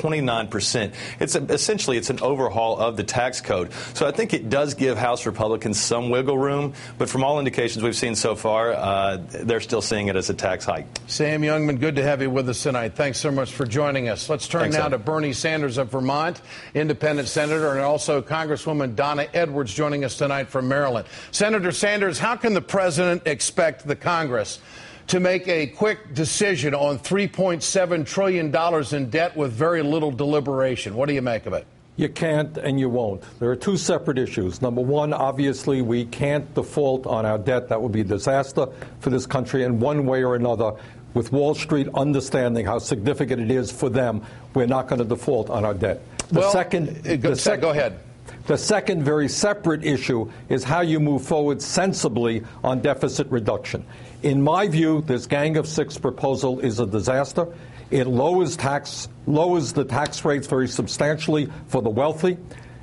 29%. Essentially, it's an overhaul of the tax code. So I think it does give House Republicans some wiggle room. But from all indications we've seen so far, they're still seeing it as a tax hike. Sam Youngman, good to have you with us tonight. Thanks so much for joining us. Let's turn now to Bernie Sanders of Vermont, independent senator, and also Congresswoman Donna Edwards joining us tonight from Maryland. Senator Sanders, how can the president expect the Congress to make a quick decision on $3.7 trillion in debt with very little deliberation? What do you make of it? You can't and you won't. There are two separate issues. Number one, obviously, we can't default on our debt. That would be a disaster for this country in one way or another. With Wall Street understanding how significant it is for them, we're not going to default on our debt. Go ahead. The second very separate issue is how you move forward sensibly on deficit reduction. In my view, this Gang of Six proposal is a disaster. It lowers the tax rates very substantially for the wealthy,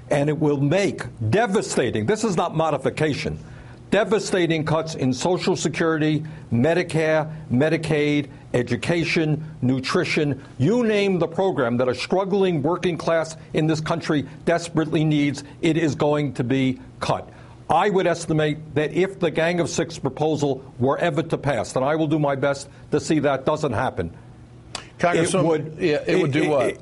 and it will make devastating, this is not modification, devastating cuts in Social Security, Medicare, Medicaid, education, nutrition, you name the program that a struggling working class in this country desperately needs, it is going to be cut. I would estimate that if the Gang of Six proposal were ever to pass, and I will do my best to see that doesn't happen, Congresswoman, it would do what?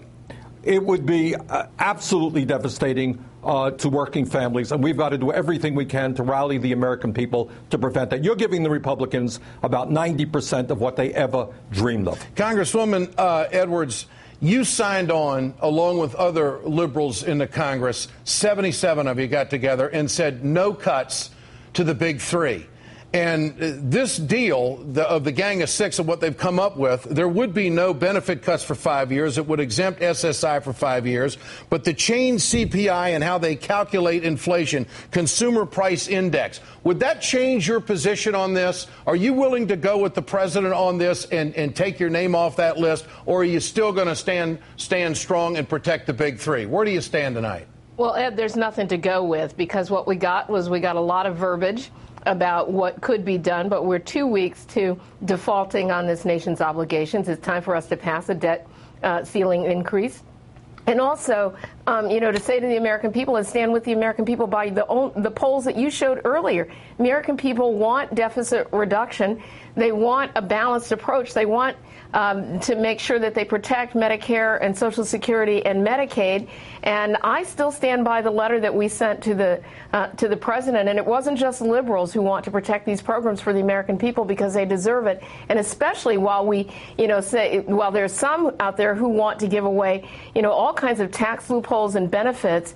It would be absolutely devastating to working families, and we've got to do everything we can to rally the American people to prevent that. You're giving the Republicans about 90% of what they ever dreamed of. Congresswoman Edwards, you signed on, along with other liberals in the Congress, 77 of you got together and said no cuts to the big three. And this deal of the Gang of Six and what they've come up with, there would be no benefit cuts for 5 years. It would exempt SSI for 5 years. But the change CPI and how they calculate inflation, consumer price index, would that change your position on this? Are you willing to go with the president on this and take your name off that list? Or are you still going to stand strong and protect the big three? Where do you stand tonight? Well, Ed, there's nothing to go with, because what we got a lot of verbiage about what could be done, but we're 2 weeks to defaulting on this nation's obligations. It's time for us to pass a debt ceiling increase. And also, to say to the American people and stand with the American people by the polls that you showed earlier. American people want deficit reduction. They want a balanced approach. They want to make sure that they protect Medicare and Social Security and Medicaid. And I still stand by the letter that we sent to the president. And it wasn't just liberals who want to protect these programs for the American people, because they deserve it. And especially while while there's some out there who want to give away, all kinds of tax loopholes and benefits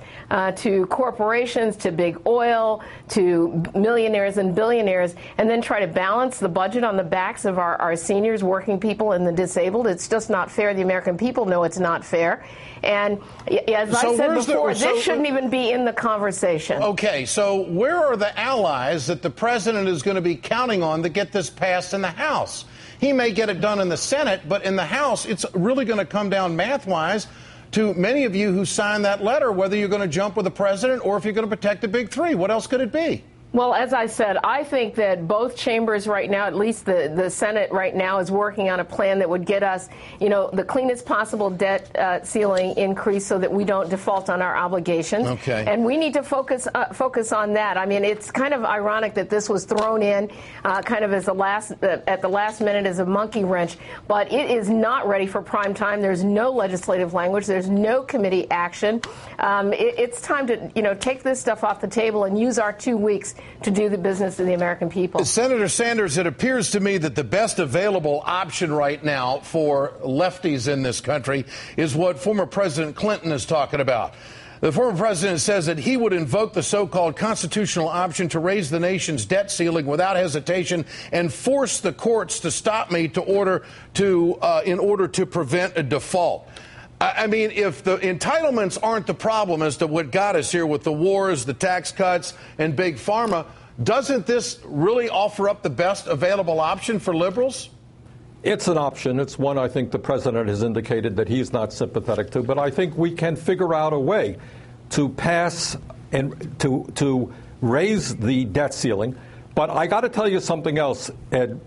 to corporations, to big oil, to millionaires and billionaires, and then try to balance the budget on the backs of our seniors, working people, and the disabled. It's just not fair. The American people know it's not fair. And as I said before, this shouldn't even be in the conversation. Okay, so where are the allies that the president is going to be counting on to get this passed in the House? He may get it done in the Senate, but in the House, it's really going to come down math-wise to many of you who signed that letter, whether you're going to jump with the president or if you're going to protect the big three. What else could it be? Well, as I said, I think that both chambers right now, at least the Senate right now, is working on a plan that would get us, the cleanest possible debt ceiling increase so that we don't default on our obligations. Okay. And we need to focus on that. I mean, it's kind of ironic that this was thrown in kind of as at the last minute as a monkey wrench, but it is not ready for prime time. There's no legislative language. There's no committee action. It's time to, take this stuff off the table and use our 2 weeks to do the business of the American people. Senator Sanders, it appears to me that the best available option right now for lefties in this country is what former President Clinton is talking about. The former president says that he would invoke the so-called constitutional option to raise the nation's debt ceiling without hesitation and force the courts to stop me in order to prevent a default. I mean, if the entitlements aren't the problem as to what got us here with the wars, the tax cuts, and big pharma, doesn't this really offer up the best available option for liberals? It's an option. It's one I think the president has indicated that he's not sympathetic to. But I think we can figure out a way to pass and to raise the debt ceiling. But I got to tell you something else, Ed.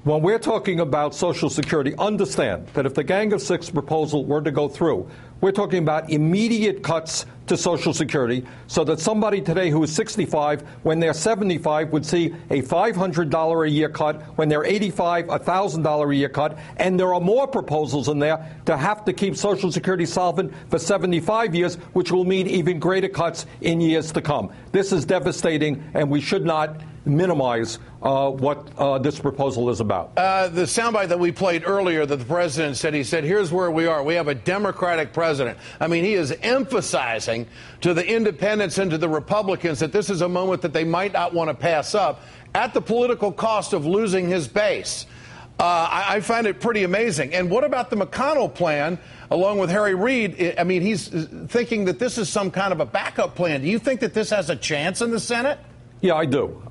When we're talking about Social Security, understand that if the Gang of Six proposal were to go through, we're talking about immediate cuts to Social Security so that somebody today who is 65, when they're 75, would see a $500 a year cut, when they're 85, a $1,000 a year cut, and there are more proposals in there to have to keep Social Security solvent for 75 years, which will mean even greater cuts in years to come. This is devastating, and we should not minimize what this proposal is about. The soundbite that we played earlier that the president said, he said, here's where we are. We have a Democratic president. I mean, he is emphasizing to the independents and to the Republicans that this is a moment that they might not want to pass up at the political cost of losing his base. I find it pretty amazing. And what about the McConnell plan, along with Harry Reid? I mean, he's thinking that this is some kind of a backup plan. Do you think that this has a chance in the Senate? Yeah, I do.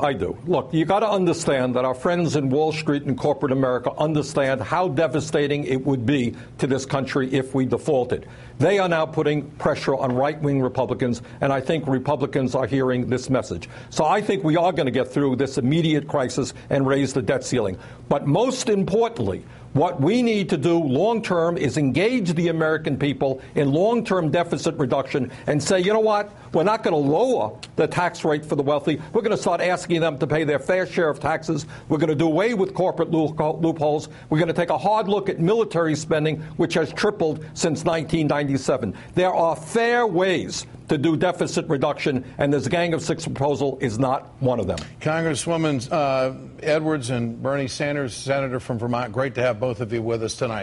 Look, you got to understand that our friends in Wall Street and corporate America understand how devastating it would be to this country if we defaulted. They are now putting pressure on right-wing Republicans, and I think Republicans are hearing this message. So I think we are going to get through this immediate crisis and raise the debt ceiling. But most importantly, what we need to do long-term is engage the American people in long-term deficit reduction and say, you know what, we're not going to lower the tax rate for the wealthy. We're going to start asking them to pay their fair share of taxes. We're going to do away with corporate loopholes. We're going to take a hard look at military spending, which has tripled since 1997. There are fair ways to do deficit reduction, and this Gang of Six proposal is not one of them. Congresswoman Edwards and Bernie Sanders, Senator from Vermont, great to have both of you with us tonight.